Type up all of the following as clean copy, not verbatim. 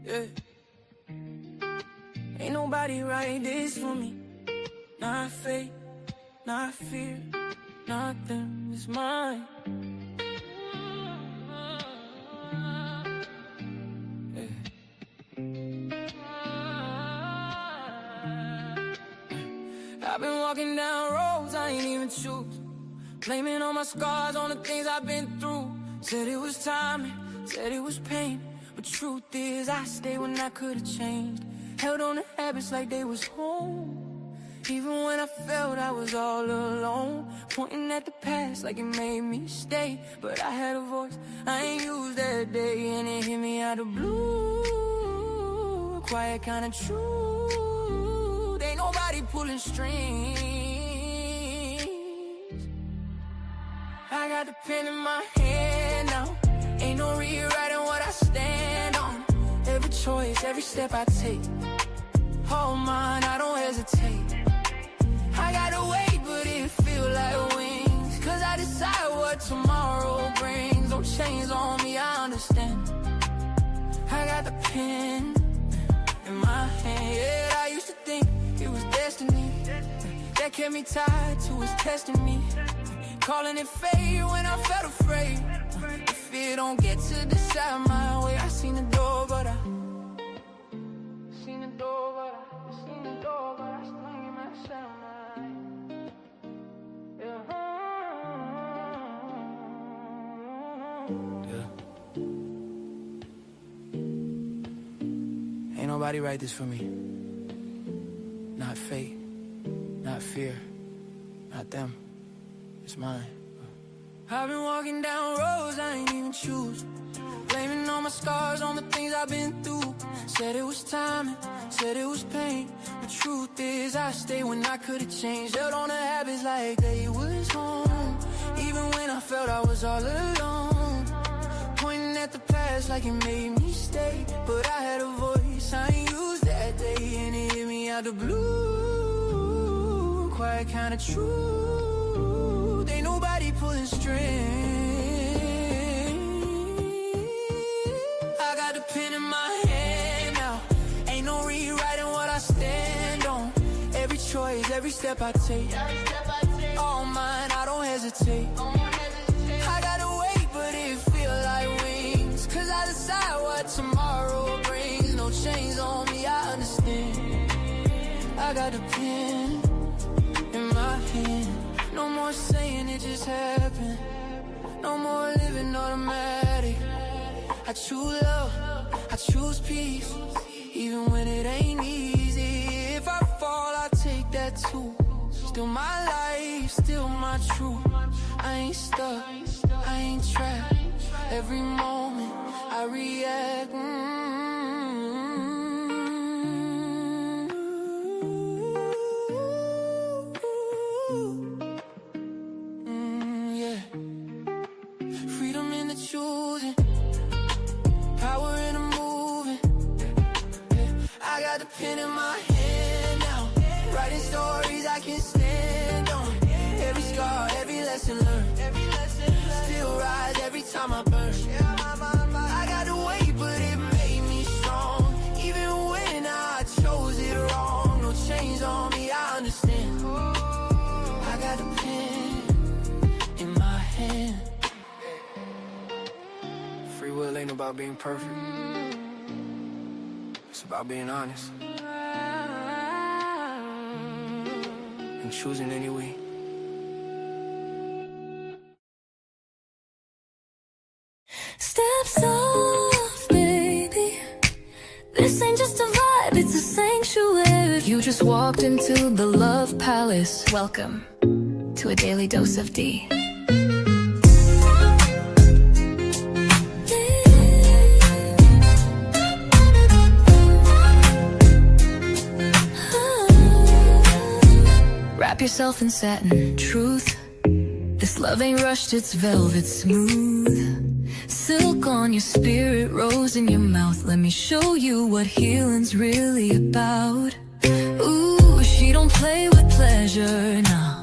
Yeah. Ain't nobody write this for me. Not fate, not fear, nothing is mine. I've been walking down roads I ain't even choose, blaming all my scars on the things I've been through. Said it was timing, said it was pain, but truth is I stayed when I could've changed. Held on to habits like they was home, even when I felt I was all alone. Pointing at the past like it made me stay, but I had a voice I ain't used that day, and it hit me out of blue. Quiet kind of truth, ain't nobody pulling strings. I got the pen in my hand now, ain't no rewriting what I stand on. Every choice, every step I take, all mine, I don't hesitate. I gotta wait, but it feel like wings, cause I decide what tomorrow brings. No chains on me, I understand. I got the pen in my hand. Yeah, I used to think it was destiny that kept me tied to his testing me, calling it fate when I felt afraid. If it don't get to decide my way, I seen the door, but I seen the door, but I seen the door, but I still ain't myself. Ain't nobody write this for me. Not fate, not fear, not them. It's mine. I've been walking down roads I ain't even choose, blaming all my scars on the things I've been through. Said it was timing, said it was pain, the truth is I stayed when I could've changed. Held on to habits like they was home, even when I felt I was all alone. Pointing at the past like it made me stay, but I had a voice I ain't used that day, and it hit me out the blue. Quiet kind of truth, ain't nobody pulling strings. I got the pen in my hand now, ain't no rewriting what I stand on. Every choice, every step I take, all mine, I don't hesitate. I gotta wait, but it feel like wings, cause I decide what tomorrow brings. No chains on me, I understand. I got the pen in my hand. No more saying it just happened, no more living automatic. I choose love, I choose peace, even when it ain't easy. If I fall, I take that too. Still my life, still my truth. I ain't stuck, I ain't trapped. Every moment I react. Yeah. Freedom in the choosing, power in the moving. Yeah. I got the pen in my hand now, writing stories I can stand on. Every scar, every lesson learned, still rise every time I burn. I gotta wait, but it made me strong, even when I chose it wrong. No chains on me, I understand. I got a pen in my hand. Free will ain't about being perfect, it's about being honest and choosing anyway. Steps off, baby. This ain't just a vibe, it's a sanctuary. You just walked into the Love Palace. Welcome to a Daily Dose of Dee. Wrap yourself in satin, truth. This love ain't rushed, it's velvet smooth. Silk on your spirit, rose in your mouth. Let me show you what healing's really about. Ooh, she don't play with pleasure, nah.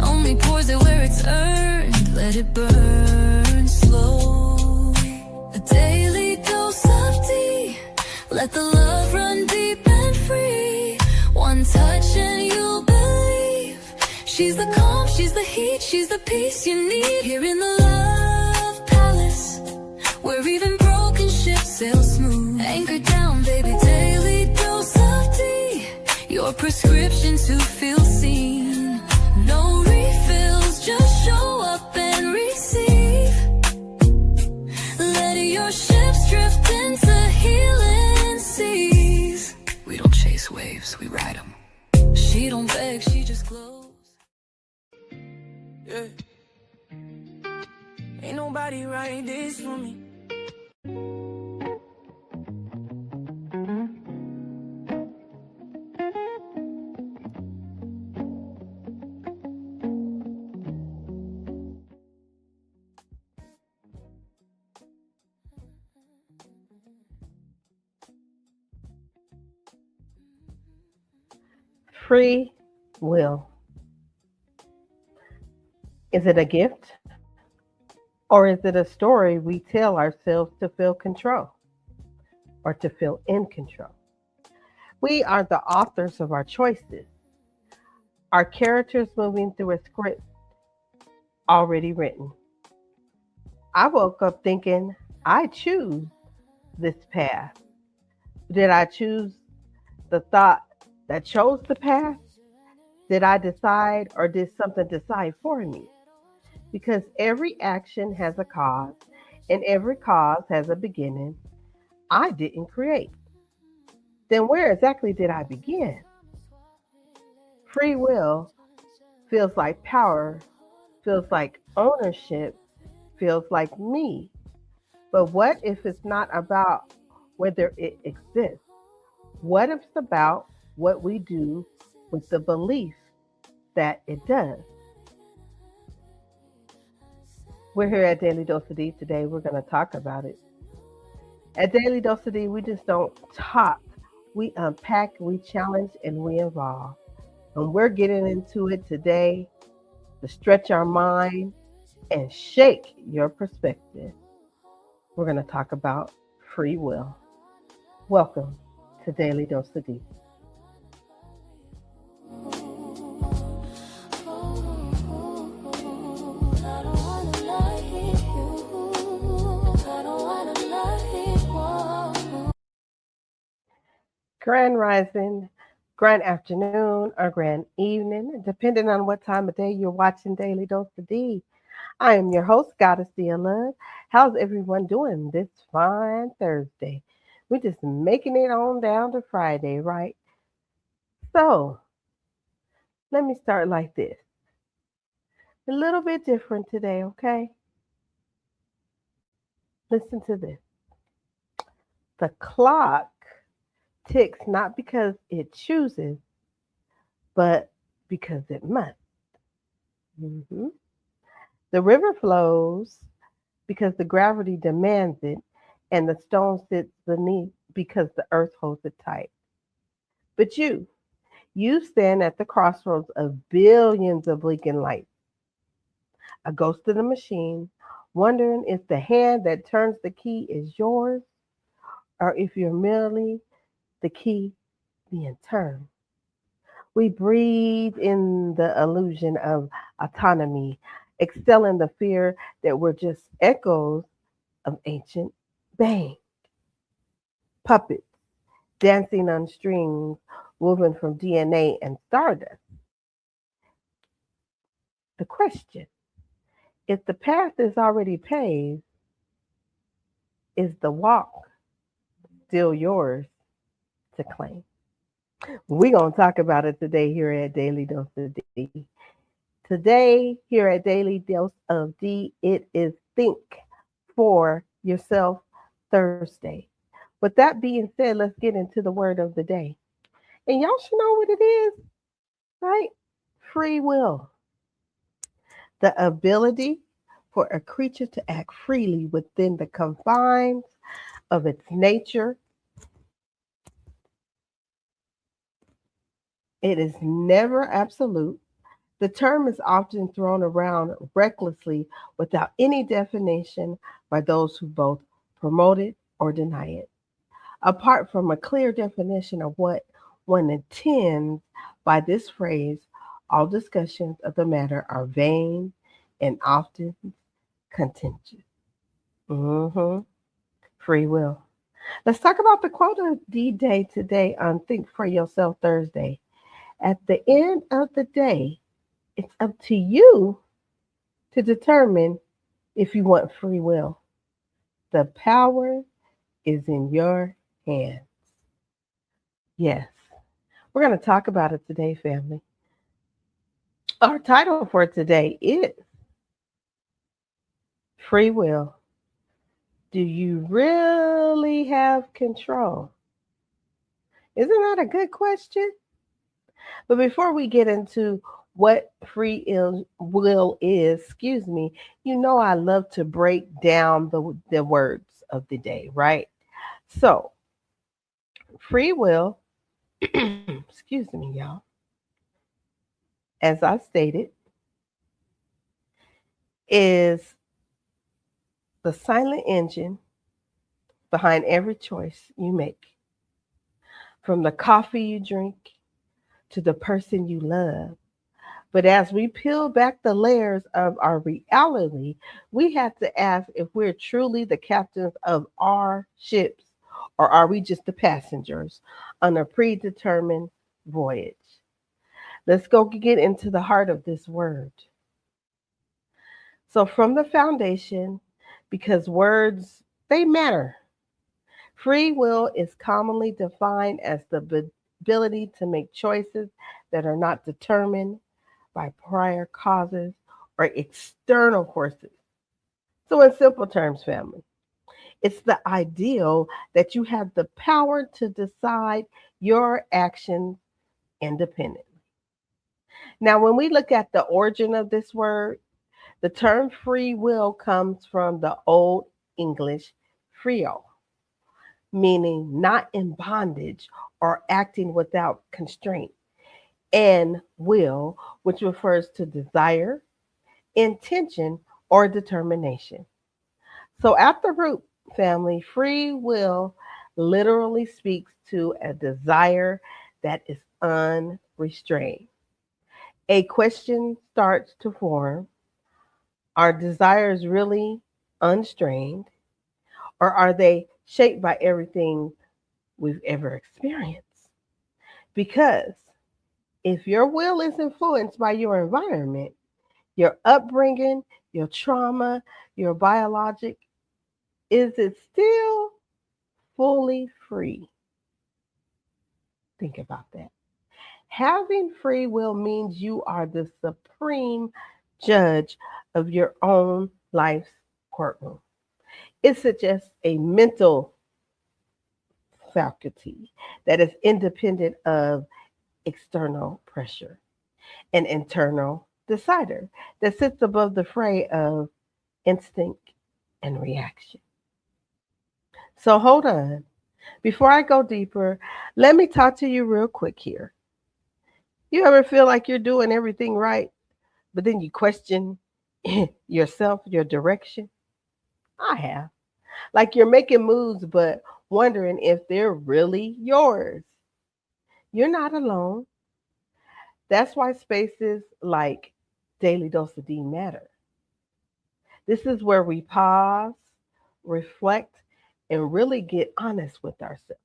Only pours it where it's earned. Let it burn slow. A daily dose of Dee. Let the love run deep and free. One touch and you'll believe. She's the calm, she's the heat, she's the peace you need. Here in the Love Palace, where even broken ships sail smooth. Anchor down, baby, daily dose of Dee. Your prescription to feel seen. No refills, just show up and receive. Let your ships drift into healing seas. We don't chase waves, we ride them. She don't beg, she just glows. Yeah. Ain't nobody write this for me. Free will. Is it a gift? Or is it a story we tell ourselves to feel control or to feel in control? We are the authors of our choices. Our characters moving through a script already written. I woke up thinking, I choose this path. Did I choose the thought that chose the path? Did I decide, or did something decide for me? Because every action has a cause, and every cause has a beginning. I didn't create. Then where exactly did I begin? Free will feels like power, feels like ownership, feels like me. But what if it's not about whether it exists? What if it's about what we do with the belief that it does? We're here at Daily Dose of Dee today. We're going to talk about it. At Daily Dose of Dee, we just don't talk. We unpack, we challenge, and we evolve. And we're getting into it today to stretch our mind and shake your perspective. We're going to talk about free will. Welcome to Daily Dose of Dee. Grand rising, grand afternoon, or grand evening, depending on what time of day you're watching Daily Dose of Dee. I am your host, Goddessdee of Love. How's everyone doing this fine Thursday? We're just making it on down to Friday, right? So, let me start like this. A little bit different today, okay? Listen to this. The clock ticks not because it chooses, but because it must. Mm-hmm. The river flows because the gravity demands it, and the stone sits beneath because the earth holds it tight. But you stand at the crossroads of billions of blinking lights, a ghost in the machine, wondering if the hand that turns the key is yours, or if you're merely the key being turned. We breathe in the illusion of autonomy, excelling the fear that we're just echoes of ancient bang. Puppets dancing on strings, woven from DNA and stardust. The question, if the path is already paved, is the walk still yours to claim? We're going to talk about it today here at Daily Dose of Dee. Today, here at Daily Dose of Dee, it is Think for Yourself Thursday. With that being said, let's get into the word of the day. And y'all should know what it is, right? Free will. The ability for a creature to act freely within the confines of its nature. It is never absolute. The term is often thrown around recklessly without any definition by those who both promote it or deny it. Apart from a clear definition of what one intends by this phrase, all discussions of the matter are vain and often contentious. Free will. Let's talk about the quote of the day today on Think for Yourself Thursday. At the end of the day, it's up to you to determine if you want free will. The power is in your hands. Yes, we're going to talk about it today, family. Our title for today is Free Will. Do you really have control? Isn't that a good question? But before we get into what free will is, you know I love to break down the words of the day, right? So, free will, y'all, as I stated, is the silent engine behind every choice you make. From the coffee you drink to the person you love. But as we peel back the layers of our reality, we have to ask if we're truly the captains of our ships, or are we just the passengers on a predetermined voyage? Let's go get into the heart of this word. So from the foundation, because words, they matter. Free will is commonly defined as the ability to make choices that are not determined by prior causes or external forces. So in simple terms, family, it's the ideal that you have the power to decide your actions independently. Now, when we look at the origin of this word, the term free will comes from the Old English frio, meaning not in bondage or acting without constraint, and will, which refers to desire, intention, or determination. So at the root, family, free will literally speaks to a desire that is unrestrained. A question starts to form. Are desires really unstrained, or are they shaped by everything we've ever experienced? Because if your will is influenced by your environment, your upbringing, your trauma, your biologic, is it still fully free? Think about that. Having free will means you are the supreme judge of your own life's courtroom. It suggests a mental faculty that is independent of external pressure, an internal decider that sits above the fray of instinct and reaction. So hold on. Before I go deeper, let me talk to you real quick here. You ever feel like you're doing everything right, but then you question yourself, your direction? I have. Like you're making moves, but wondering if they're really yours. You're not alone. That's why spaces like Daily Dose of Dee matter. This is where we pause, reflect, and really get honest with ourselves.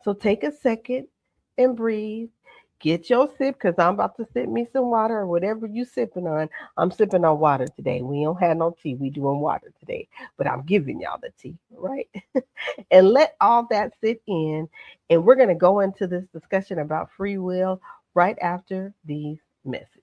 So take a second and breathe. Get your sip, because I'm about to sip me some water or whatever you sipping on. I'm sipping on water today. We don't have no tea. We doing water today. But I'm giving y'all the tea, right? And let all that sit in. And we're going to go into this discussion about free will right after these messages.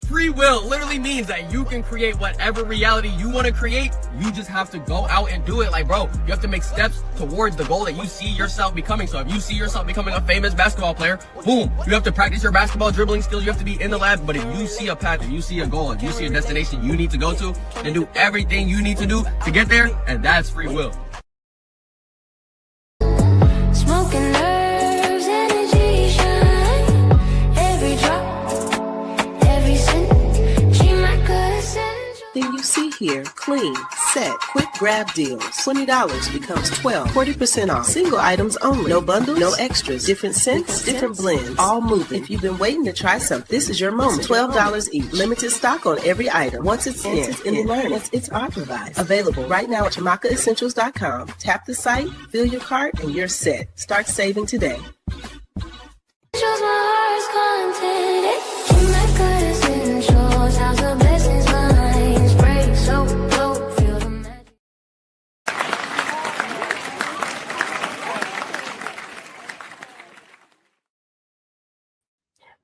Free will literally means that you can create whatever reality you want to create. You just have to go out and do it. Like, bro, you have to make steps towards the goal that you see yourself becoming. So if you see yourself becoming a famous basketball player, boom, you have to practice your basketball dribbling skills. You have to be in the lab. But if you see a path, if you see a goal, if you see a destination you need to go to, then do everything you need to do to get there. And that's free will. Smoking nerves, energy shine. Every drop, every scent. She my good essential. Do Everything you see here, clean, set, quick grab deals. $20 becomes $12, 40% off. Single items only. No bundles, no extras. Different scents, different blends. All moving. If you've been waiting to try something, this is your moment. $12 each. Limited stock on every item. Once it's in learn. It's authorized. Available right now at ChamakaEssentials.com. Tap the site, fill your cart, and you're set. Start saving today.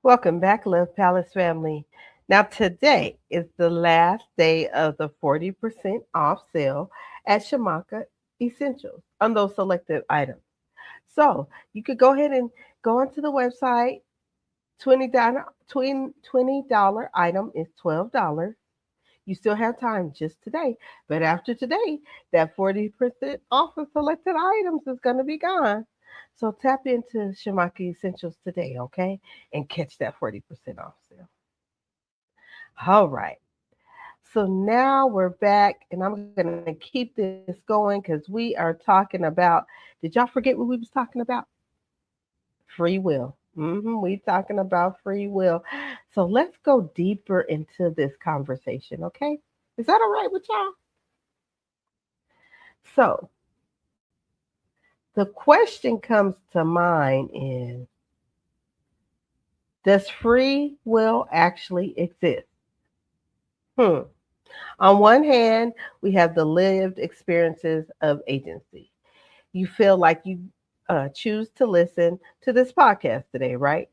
Welcome back, Love Palace family. Now, today is the last day of the 40% off sale at Shamaka Essentials on those selected items. So you could go ahead and go onto the website. $20 item is $12. You still have time just today. But after today, that 40% off of selected items is going to be gone. So tap into Shamaki Essentials today, okay? And catch that 40% off sale. All right. So now we're back, and I'm going to keep this going because we are talking about, did y'all forget what we was talking about? Free will. We talking about free will. So let's go deeper into this conversation, okay? Is that all right with y'all? So the question comes to mind is, does free will actually exist? On one hand, we have the lived experiences of agency. You feel like you choose to listen to this podcast today, right?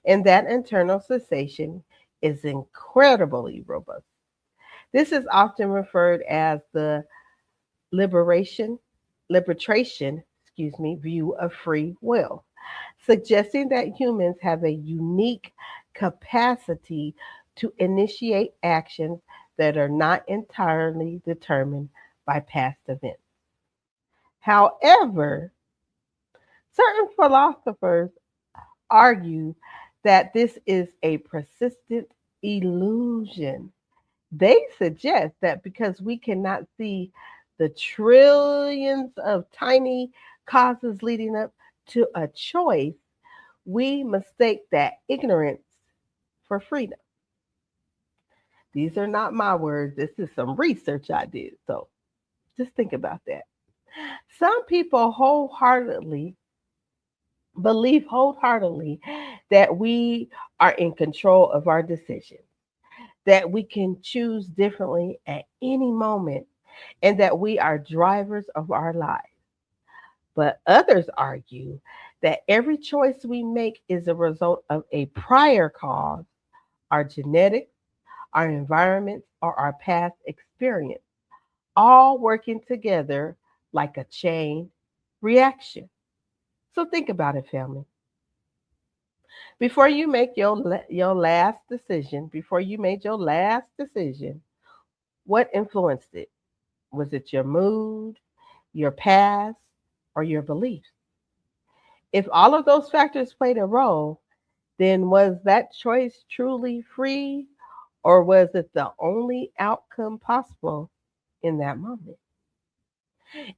And that internal sensation is incredibly robust. This is often referred as the liberation, view of free will, suggesting that humans have a unique capacity to initiate actions that are not entirely determined by past events. However, certain philosophers argue that this is a persistent illusion. They suggest that because we cannot see the trillions of tiny causes leading up to a choice, we mistake that ignorance for freedom. These are not my words. This is some research I did. So just think about that. Some people believe wholeheartedly that we are in control of our decisions, that we can choose differently at any moment, and that we are drivers of our lives. But others argue that every choice we make is a result of a prior cause, our genetics, our environment, or our past experience, all working together like a chain reaction. So think about it, family. Before you make your last decision, what influenced it? Was it your mood, your past, or your beliefs? If all of those factors played a role, then was that choice truly free, or was it the only outcome possible in that moment?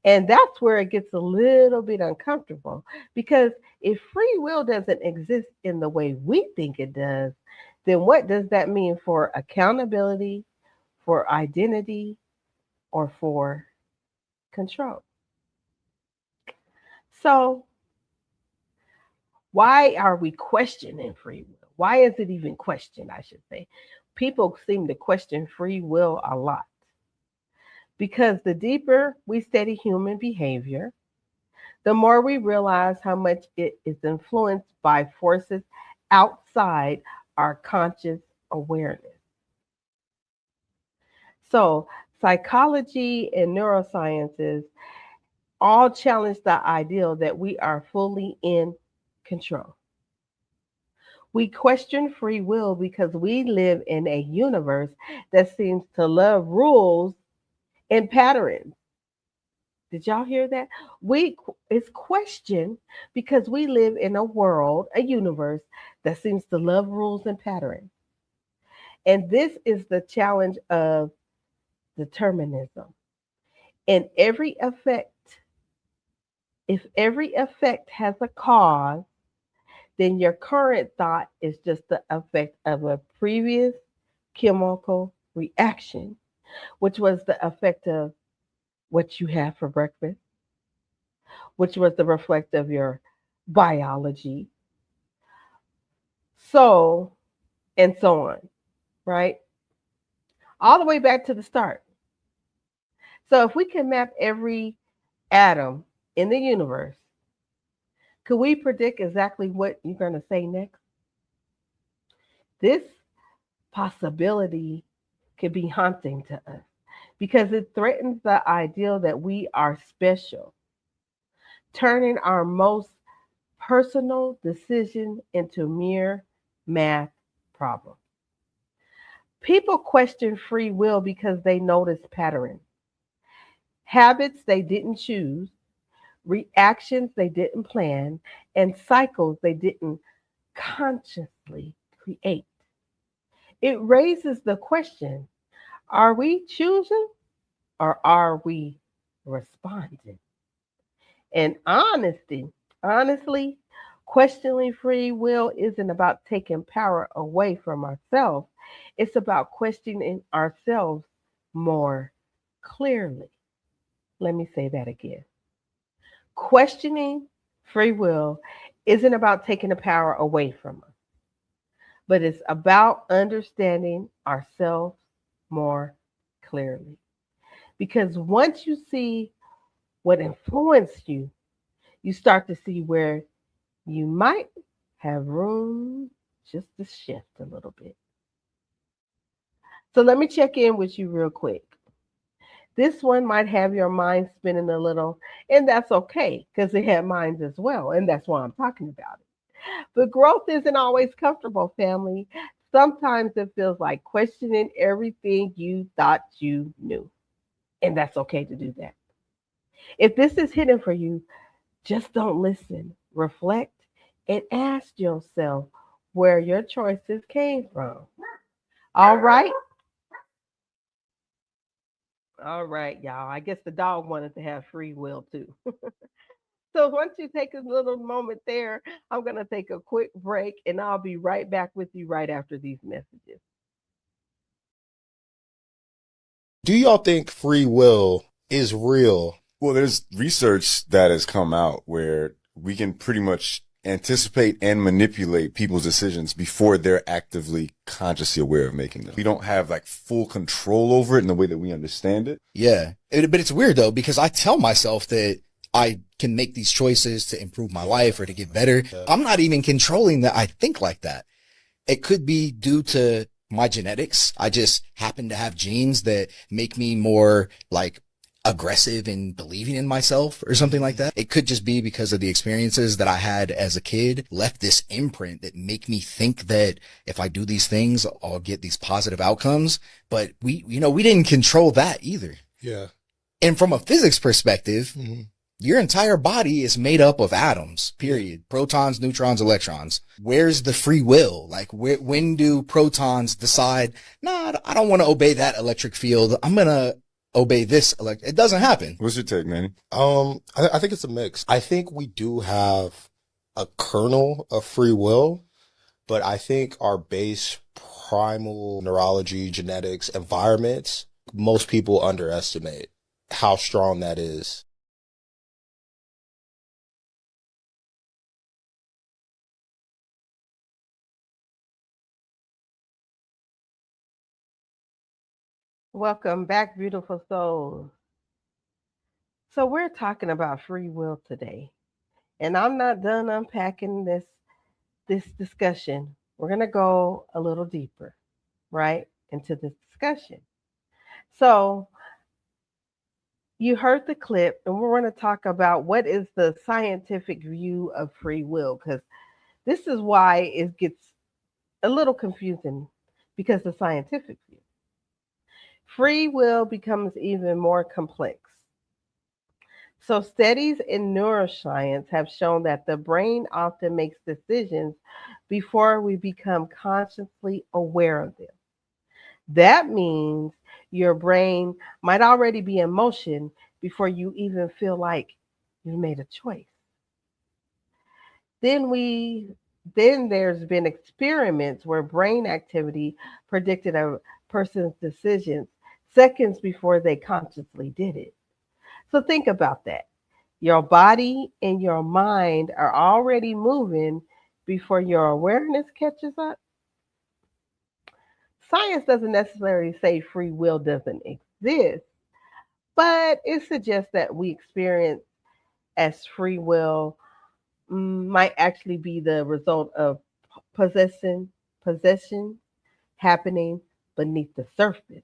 And that's where it gets a little bit uncomfortable, because if free will doesn't exist in the way we think it does, then what does that mean for accountability, for identity, or for control? So, why are we questioning free will? Why is it even questioned, I should say? People seem to question free will a lot. Because the deeper we study human behavior, the more we realize how much it is influenced by forces outside our conscious awareness. So, psychology and neurosciences all challenge the ideal that we are fully in control. We question free will because we live in a universe that seems to love rules and patterns. Did y'all hear that? It's questioned because we live in a world, a universe that seems to love rules and patterns. And this is the challenge of determinism. And every effect, if every effect has a cause, then your current thought is just the effect of a previous chemical reaction, which was the effect of what you had for breakfast, which was the reflect of your biology, soul, and so on, right? All the way back to the start. So if we can map every atom in the universe, could we predict exactly what you're going to say next? This possibility could be haunting to us because it threatens the ideal that we are special, turning our most personal decision into mere math problem. People question free will because they notice patterns, habits they didn't choose, reactions they didn't plan, and cycles they didn't consciously create. It raises the question, are we choosing or are we responding? And honestly, questioning free will isn't about taking power away from ourselves. It's about questioning ourselves more clearly. Let me say that again. Questioning free will isn't about taking the power away from us, but it's about understanding ourselves more clearly. Because once you see what influenced you, you start to see where you might have room just to shift a little bit. So let me check in with you real quick. This one might have your mind spinning a little, and that's okay because it had mine as well, and that's why I'm talking about it. But growth isn't always comfortable, family. Sometimes it feels like questioning everything you thought you knew, and that's okay to do that. If this is hidden for you, just don't listen, reflect, and ask yourself where your choices came from. All right? All right, y'all. I guess the dog wanted to have free will too. So once you take a little moment there, I'm going to take a quick break and I'll be right back with you right after these messages. Do y'all think free will is real? Well, there's research that has come out where we can pretty much anticipate and manipulate people's decisions before they're actively consciously aware of making them. We don't have like full control over it in the way that we understand it. Yeah. But it's weird though, because I tell myself that I can make these choices to improve my life or to get better. I'm not even controlling that I think like that. It could be due to my genetics. I just happen to have genes that make me more like aggressive in believing in myself or something like that. It could just be because of the experiences that I had as a kid left this imprint that make me think that if I do these things, I'll get these positive outcomes. But we didn't control that either. Yeah. And from a physics perspective, your entire body is made up of atoms, period. Protons, neutrons, electrons. Where's the free will? Like, when do protons decide, nah, I don't want to obey that electric field. I'm going to obey this. It doesn't happen. What's your take, Manny? I think it's a mix. I think we do have a kernel of free will, but I think our base primal neurology, genetics, environments, most people underestimate how strong that is. Welcome back, beautiful souls. So we're talking about free will today. And I'm not done unpacking this discussion. We're going to go a little deeper, right, into this discussion. So you heard the clip, and we're going to talk about what is the scientific view of free will, because this is why it gets a little confusing, because the scientific view. Free will becomes even more complex. So, studies in neuroscience have shown that the brain often makes decisions before we become consciously aware of them. That means Your brain might already be in motion before you even feel like you made a choice. Then we then there's been experiments where brain activity predicted a person's decisions seconds before they consciously did it. So think about that. Your body and your mind are already moving before your awareness catches up. Science doesn't necessarily say free will doesn't exist, but it suggests that we experience as free will might actually be the result of possession happening beneath the surface.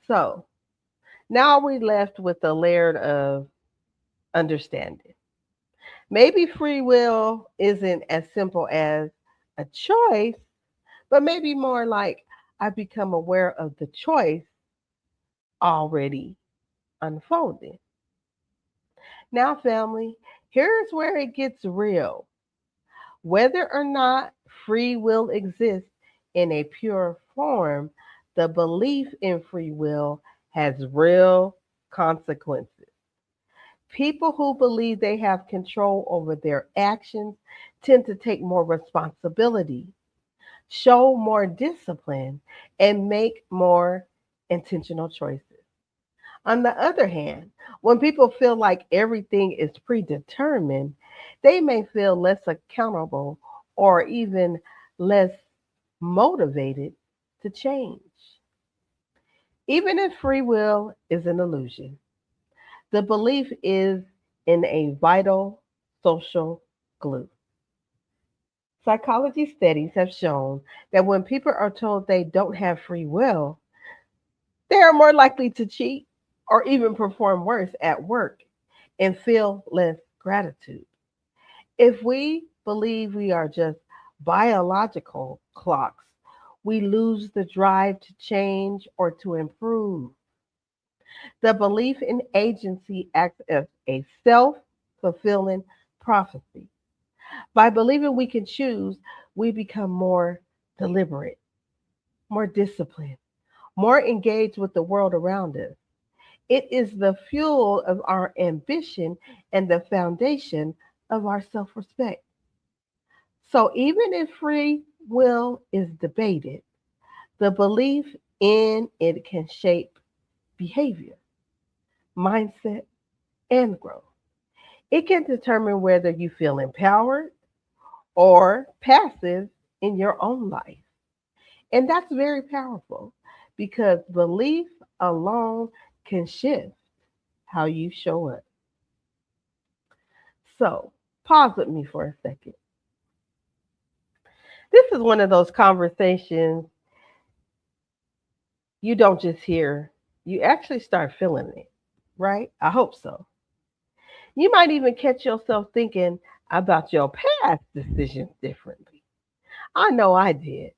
So now we left with a layer of understanding. Maybe free will isn't as simple as a choice, but maybe more like I become aware of the choice already unfolding. Now, family, here's where it gets real. Whether or not free will exists in a pure form, the belief in free will has real consequences. People who believe they have control over their actions tend to take more responsibility, show more discipline, and make more intentional choices. On the other hand, when people feel like everything is predetermined, they may feel less accountable or even less motivated to change. Even if free will is an illusion, the belief is in a vital social glue. Psychology studies have shown that when people are told they don't have free will, they are more likely to cheat or even perform worse at work and feel less gratitude. If we believe we are just biological clocks, we lose the drive to change or to improve. The belief in agency acts as a self fulfilling prophecy. By believing we can choose, we become more deliberate, more disciplined, more engaged with the world around us. It is the fuel of our ambition and the foundation of our self respect. So, even if free will is debated, the belief in it can shape behavior, mindset, and growth. It can determine whether you feel empowered or passive in your own life. And that's very powerful because belief alone can shift how you show up. So, pause with me for a second. This is one of those conversations you don't just hear, you actually start feeling it, right? I hope so. You might even catch yourself thinking about your past decisions differently. I know I did.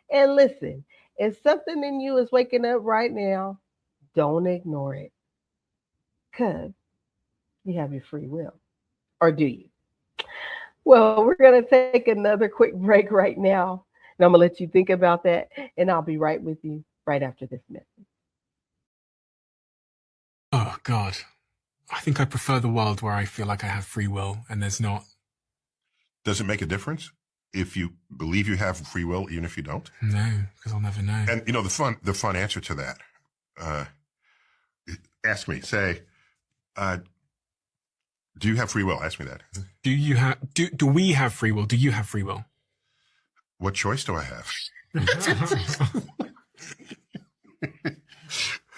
And listen, if something in you is waking up right now, don't ignore it because you have your free will. Or do you? Well, we're going to take another quick break right now. And I'm going to let you think about that. And I'll be right with you right after this message. Oh, God. I think I prefer the world where I feel like I have free will and there's not. Does it make a difference if you believe you have free will, even if you don't? No, because I'll never know. And the fun answer to that. Ask me. Say, do you have free will? Ask me that. Do we have free will? Do you have free will? What choice do I have?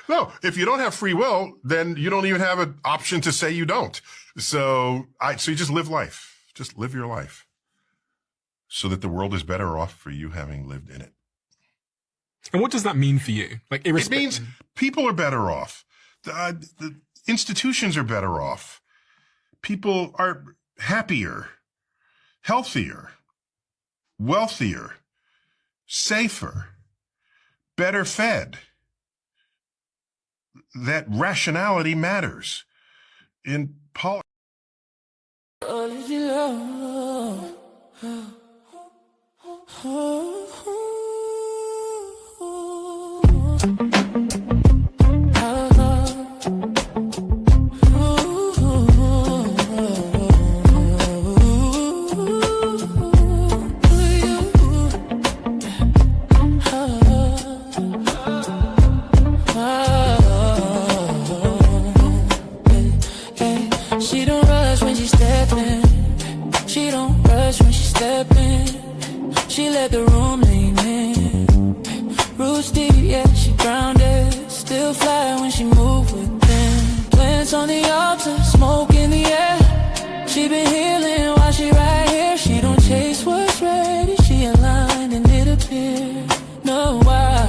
No, if you don't have free will, then you don't even have an option to say you don't. So you just live life. Just live your life so that the world is better off for you having lived in it. And what does that mean for you? It means people are better off. The institutions are better off. People are happier, healthier, wealthier, safer, better fed. That rationality matters in politics. She don't rush when she stepping. She don't rush when she stepping. She let the room lean in. Roots deep, yeah, she grounded. Still fly when she move with them. Plants on the altar, smoke in the air. She been healing while she right here. She don't chase what's ready. She aligned and it appeared. No, why?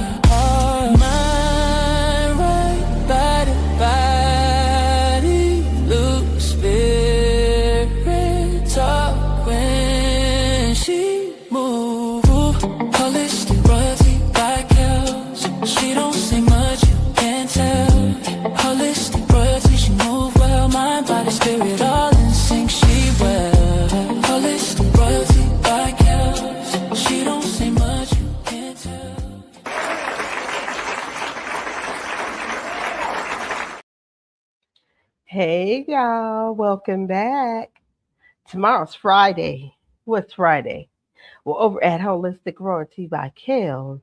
Mind right, body, loose spirit talk when she move. Holistic royalty by cows. She don't say much, you can't tell. Holistic royalty, she move well. Mind, body, spirit, all in sync. She well. Holistic royalty by cows. She don't say much, you can't tell. Hey y'all, welcome back. Tomorrow's Friday. What's Friday? Well, over at Holistic Royalty by Kels,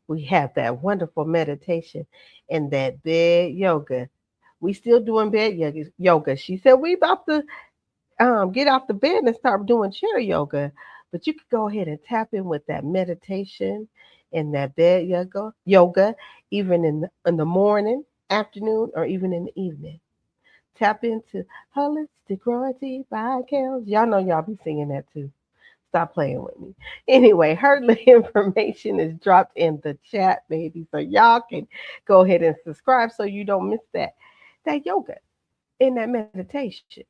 we have that wonderful meditation and that bed yoga. We still doing bed yoga. She said we about to get off the bed and start doing chair yoga, but you could go ahead and tap in with that meditation and that bed yoga, even in the morning, afternoon, or even in the evening. Tap into Holistic Royalty by Kels. Y'all know y'all be singing that too. Stop playing with me. Anyway, her information is dropped in the chat, baby. So y'all can go ahead and subscribe so you don't miss that yoga and that meditation.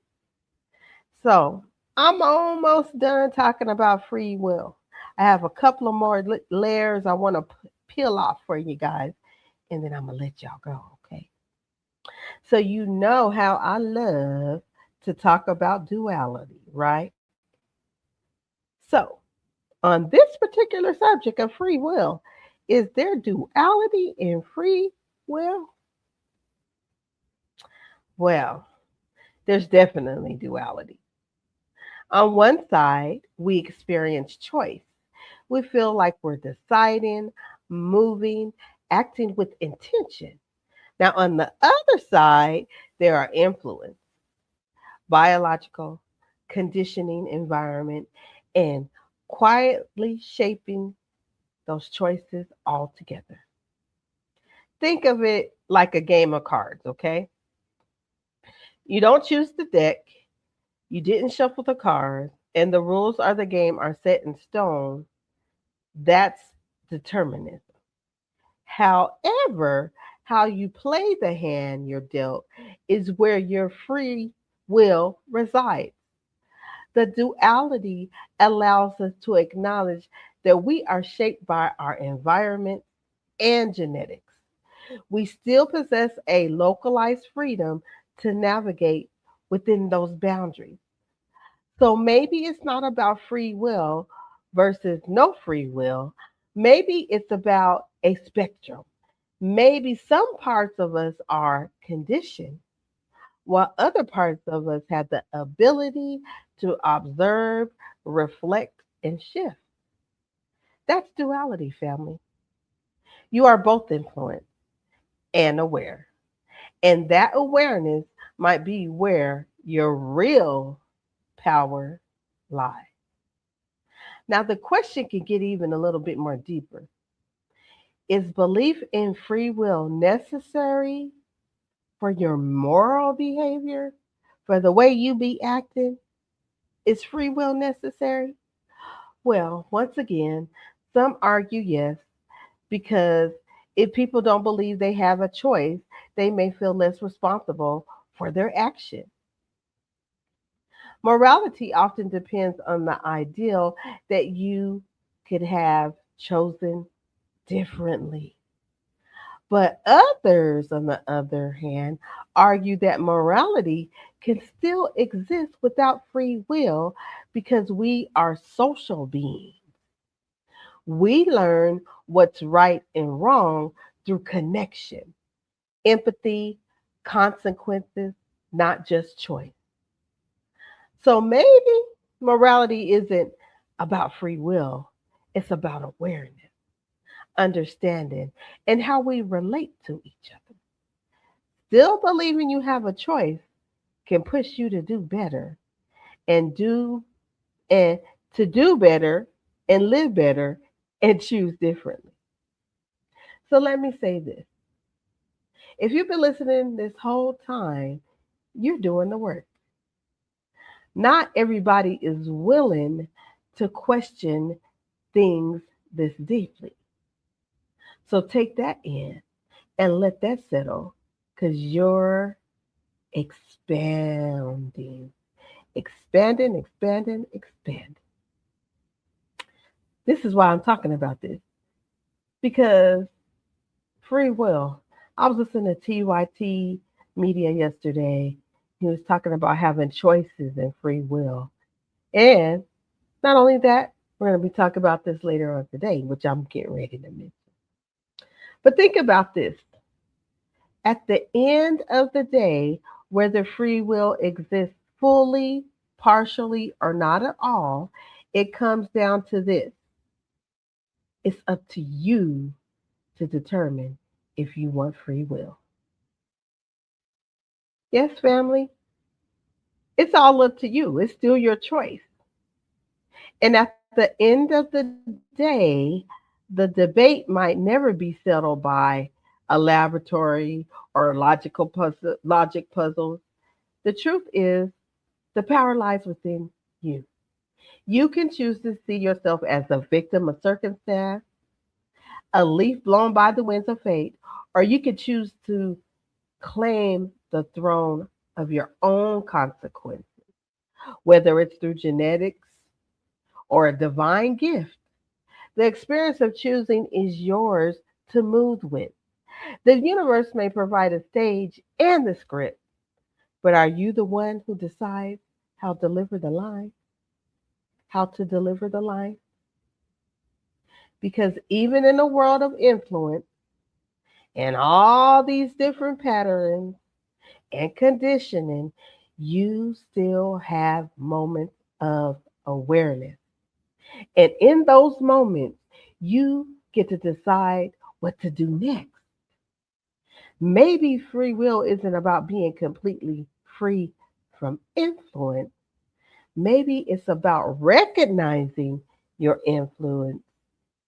So I'm almost done talking about free will. I have a couple of more layers I want to peel off for you guys, and then I'm going to let y'all go, okay? So you know how I love to talk about duality, right? So on this particular subject of free will, is there duality in free will? Well, there's definitely duality. On one side, we experience choice. We feel like we're deciding, moving, acting with intention. Now, on the other side, there are influence, biological, conditioning, environment, and quietly shaping those choices all together. Think of it like a game of cards, okay? You don't choose the deck, you didn't shuffle the cards, and the rules of the game are set in stone. That's determinism. However, how you play the hand you're dealt is where your free will resides. The duality allows us to acknowledge that we are shaped by our environment and genetics. We still possess a localized freedom to navigate within those boundaries. So maybe it's not about free will versus no free will. Maybe it's about a spectrum. Maybe some parts of us are conditioned, while other parts of us have the ability to observe, reflect, and shift. That's duality, family. You are both influenced and aware. And that awareness might be where your real power lies. Now, the question can get even a little bit more deeper. Is belief in free will necessary for your moral behavior, for the way you be acting? Is free will necessary? Well, once again, some argue yes, because if people don't believe they have a choice, they may feel less responsible for their action. Morality often depends on the ideal that you could have chosen differently. But others, on the other hand, argue that morality can still exist without free will because we are social beings. We learn what's right and wrong through connection, empathy, consequences, not just choice. So maybe morality isn't about free will, it's about awareness, understanding, and how we relate to each other. Still believing you have a choice can push you to do better and and to do better and live better and choose differently. So let me say this. If you've been listening this whole time, you're doing the work. Not everybody is willing to question things this deeply. So take that in and let that settle because you're expanding, expanding, expanding, expanding. This is why I'm talking about this because free will. I was listening to TYT Media yesterday. He was talking about having choices and free will. And not only that, we're going to be talking about this later on today, which I'm getting ready to mention. But think about this. At the end of the day, whether free will exists fully, partially, or not at all, it comes down to this. It's up to you to determine if you want free will. Yes, family, it's all up to you. It's still your choice. And at the end of the day, the debate might never be settled by a laboratory or logic puzzles. The truth is, the power lies within you. You can choose to see yourself as a victim of circumstance, a leaf blown by the winds of fate, or you can choose to claim the throne of your own consequences, whether it's through genetics or a divine gift. The experience of choosing is yours to move with. The universe may provide a stage and the script, but are you the one who decides how to deliver the line? How to deliver the line? Because even in a world of influence and all these different patterns and conditioning, you still have moments of awareness. And in those moments, you get to decide what to do next. Maybe free will isn't about being completely free from influence. Maybe it's about recognizing your influence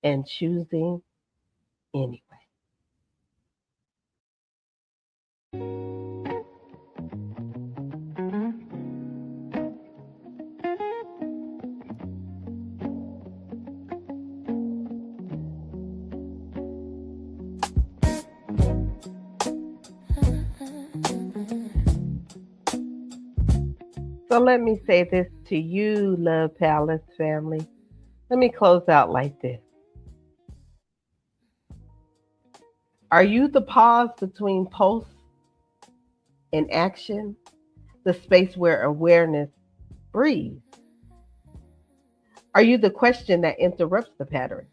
and choosing anyway. So let me say this to you, Love Palace family. Let me close out like this. Are you the pause between pulse and action? The space where awareness breathes? Are you the question that interrupts the pattern?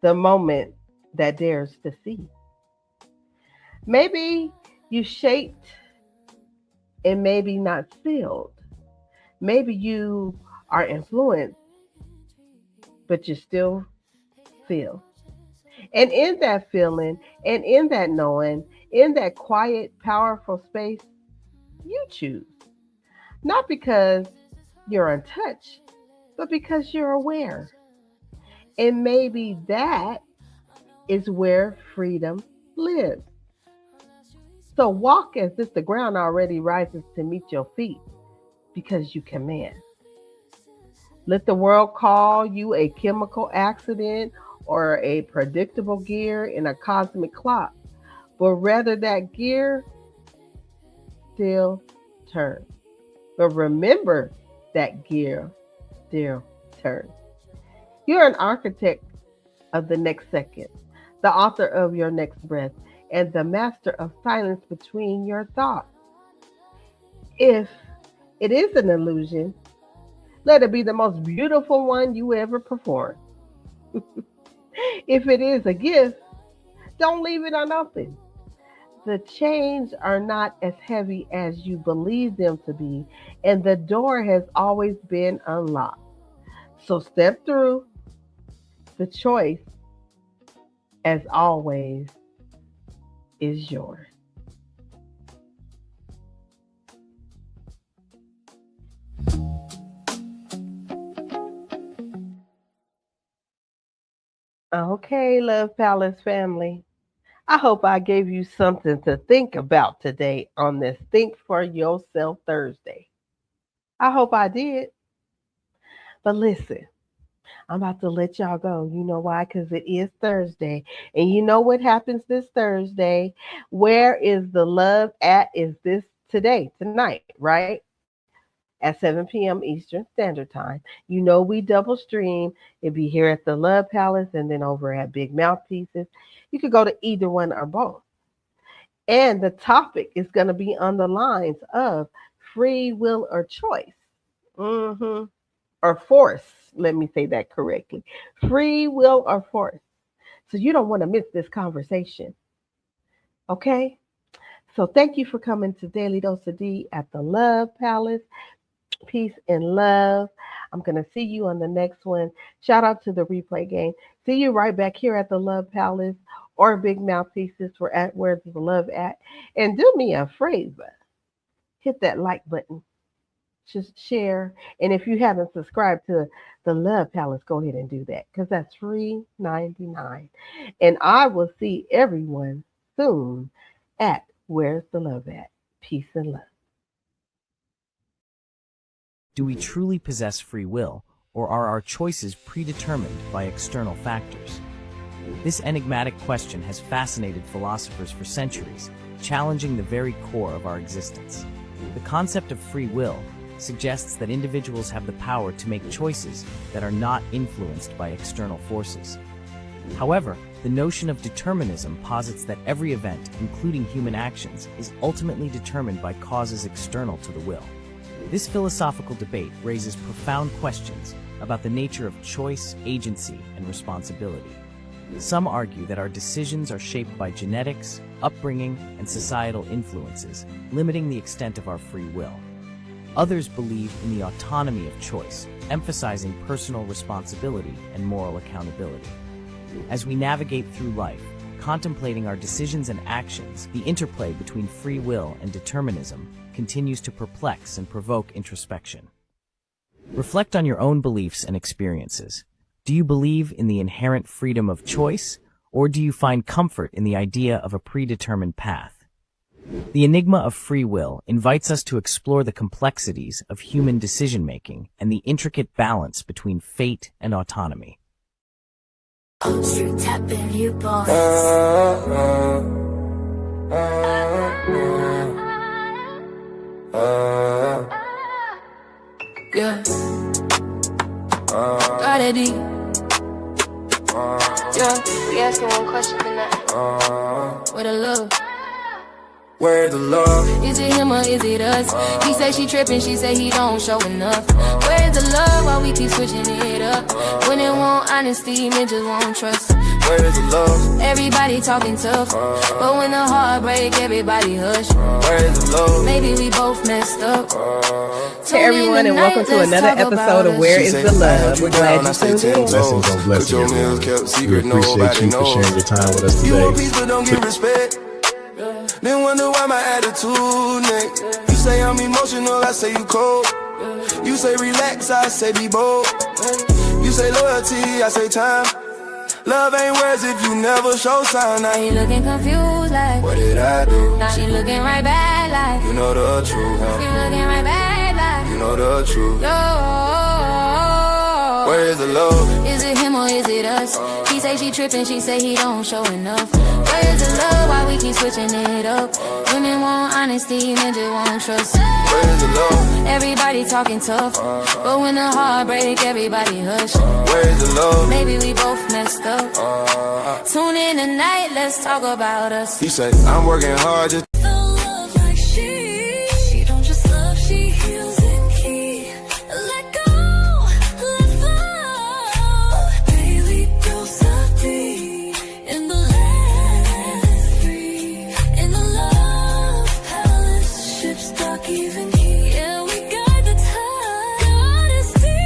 The moment that dares to see? Maybe you shaped and maybe not sealed. Maybe you are influenced, but you still feel. And in that feeling, and in that knowing, in that quiet, powerful space, you choose. Not because you're untouched, but because you're aware. And maybe that is where freedom lives. So walk as if the ground already rises to meet your feet because you command. Let the world call you a chemical accident or a predictable gear in a cosmic clock, but rather that gear still turns. But remember that gear still turns. You're an architect of the next second, the author of your next breath, and the master of silence between your thoughts. If it is an illusion, let it be the most beautiful one you ever performed. If it is a gift, Don't leave it unopened. The chains are not as heavy as you believe them to be, and the door has always been unlocked. So step through. The choice, as always, is yours. Okay, Love Palace family. I hope I gave you something to think about today on this Think for Yourself Thursday. I hope I did. But listen, I'm about to let y'all go. You know why? Because it is Thursday. And you know what happens this Thursday? Where is the love at? Is this tonight, right? At 7 p.m. Eastern Standard Time. You know we double stream. It'd be here at the Love Palace and then over at Big Mouthpieces. You could go to either one or both. And the topic is going to be on the lines of free will or choice. Or force. Let me say that correctly. Free will or force. So you don't want to miss this conversation. Okay? So thank you for coming to Daily Dose of Dee at the Love Palace. Peace and love. I'm going to see you on the next one. Shout out to the replay game. See you right back here at the Love Palace or Big Mouthpieces. We're at Where's the Love at. And do me a favor. Hit that like button. Just share. And if you haven't subscribed to the Love Palace, go ahead and do that because that's $3.99. And I will see everyone soon at Where's the Love at. Peace and love. Do we truly possess free will, or are our choices predetermined by external factors? This enigmatic question has fascinated philosophers for centuries, challenging the very core of our existence. The concept of free will suggests that individuals have the power to make choices that are not influenced by external forces. However, the notion of determinism posits that every event, including human actions, is ultimately determined by causes external to the will. This philosophical debate raises profound questions about the nature of choice, agency, and responsibility. Some argue that our decisions are shaped by genetics, upbringing, and societal influences, limiting the extent of our free will. Others believe in the autonomy of choice, emphasizing personal responsibility and moral accountability. As we navigate through life, contemplating our decisions and actions, the interplay between free will and determinism continues to perplex and provoke introspection. Reflect on your own beliefs and experiences. Do you believe in the inherent freedom of choice, or do you find comfort in the idea of a predetermined path? The enigma of free will invites us to explore the complexities of human decision-making and the intricate balance between fate and autonomy. Street tapping you boys. Yeah. Goddessdee. Yeah. We asking one question tonight. Where the love? Where's the love? Is it him or is it us? He say she tripping, she say he don't show enough. Where's the love while we keep switching it up? When it won't honesty, men just won't trust. Where's the love? Everybody talking tough, but when the heart break, everybody hush. Where's the love? Maybe we both messed up. Hey everyone, and welcome to another episode of Where is the Love? We're glad you tuned in. Blessings on blessings. We appreciate you for sharing your time with us today. You want peace but don't give respect. Then wonder why my attitude, nigga. You say I'm emotional, I say you cold. You say relax, I say be bold. You say loyalty, I say time. Love ain't words if you never show sign. Now he looking confused like, what did I do? Now she looking right back like, you know the truth, huh? She looking right back like, you know the truth. Yo, where is the love? Is it him or is it us? He say she tripping, she say he don't show enough. Where is the love while we keep switching it up? Women want honesty, men just won't trust. Where is the love? Everybody talking tough, but when the heart break, everybody hush. Where is the love? Maybe we both messed up. Tune in tonight, let's talk about us. He say I'm working hard just love like she don't just love, she heals and keep. Let go, let flow. Daily dose of Dee in the land. Even here, yeah, we got the time. Goddessdee.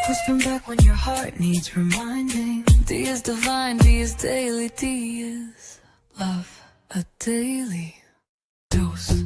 Whispering back when your heart needs reminding. D is divine, D is daily, D is love, a daily dose.